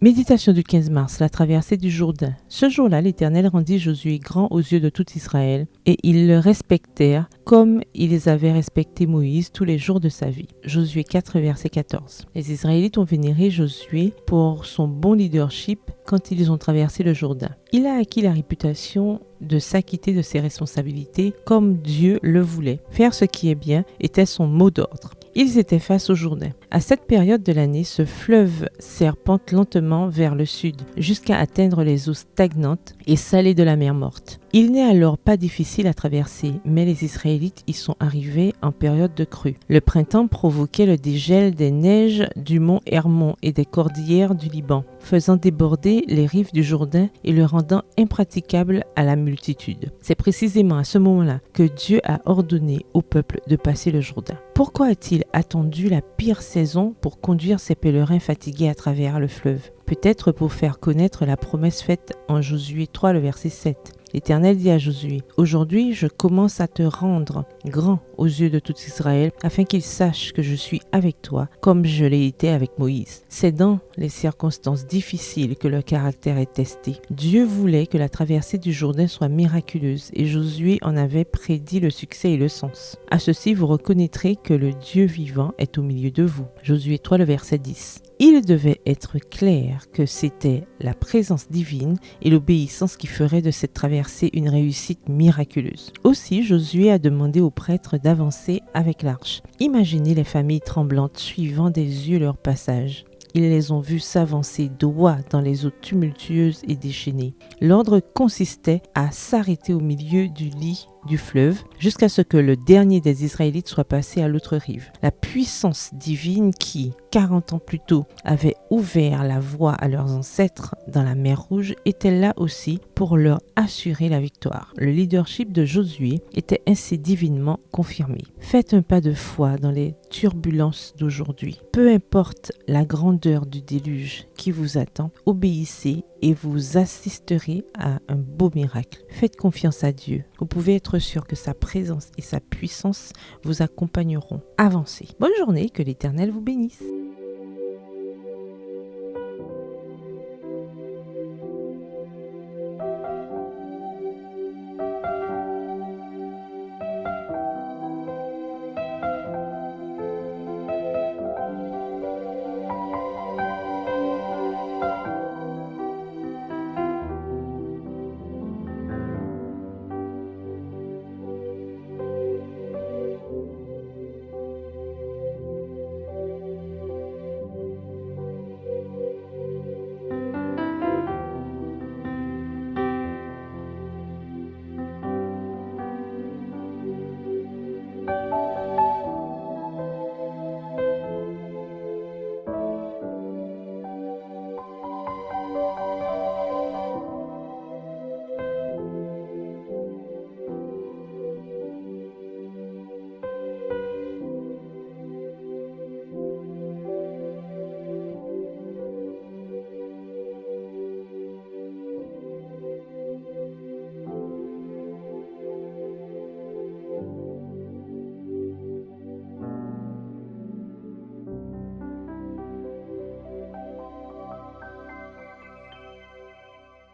Méditation du 15 mars, la traversée du Jourdain. Ce jour-là, l'Éternel rendit Josué grand aux yeux de tout Israël, et ils le respectèrent comme ils avaient respecté Moïse tous les jours de sa vie. Josué 4, verset 14. Les Israélites ont vénéré Josué pour son bon leadership quand ils ont traversé le Jourdain. Il a acquis la réputation de s'acquitter de ses responsabilités comme Dieu le voulait. Faire ce qui est bien était son mot d'ordre. Ils étaient face au Jourdain. À cette période de l'année, ce fleuve serpente lentement vers le sud jusqu'à atteindre les eaux stagnantes et salées de la mer Morte. Il n'est alors pas difficile à traverser, mais les Israélites y sont arrivés en période de crue. Le printemps provoquait le dégel des neiges du mont Hermon et des cordillères du Liban, faisant déborder les rives du Jourdain et le rendant impraticable à la multitude. C'est précisément à ce moment-là que Dieu a ordonné au peuple de passer le Jourdain. Pourquoi a-t-il attendu la pire saison pour conduire ses pèlerins fatigués à travers le fleuve? Peut-être pour faire connaître la promesse faite en Josué 3, le verset 7. L'Éternel dit à Josué, « Aujourd'hui, je commence à te rendre grand aux yeux de tout Israël, afin qu'ils sachent que je suis avec toi, comme je l'ai été avec Moïse. » C'est dans les circonstances difficiles que le caractère est testé. Dieu voulait que la traversée du Jourdain soit miraculeuse, et Josué en avait prédit le succès et le sens. À ceci, vous reconnaîtrez que le Dieu vivant est au milieu de vous. Josué 3, le verset 10. Il devait être clair que c'était la présence divine et l'obéissance qui feraient de cette traversée une réussite miraculeuse. Aussi, Josué a demandé aux prêtres d'avancer avec l'arche. Imaginez les familles tremblantes suivant des yeux leur passage. Ils les ont vus s'avancer droit dans les eaux tumultueuses et déchaînées. L'ordre consistait à s'arrêter au milieu du lit du fleuve jusqu'à ce que le dernier des Israélites soit passé à l'autre rive. La puissance divine qui, 40 ans plus tôt, avait ouvert la voie à leurs ancêtres dans la mer Rouge était là aussi pour leur assurer la victoire. Le leadership de Josué était ainsi divinement confirmé. Faites un pas de foi dans les turbulences d'aujourd'hui. Peu importe la grandeur du déluge qui vous attend, obéissez et vous assisterez à un beau miracle. Faites confiance à Dieu. Vous pouvez être sûr que sa présence et sa puissance vous accompagneront. Avancez. Bonne journée, que l'Éternel vous bénisse.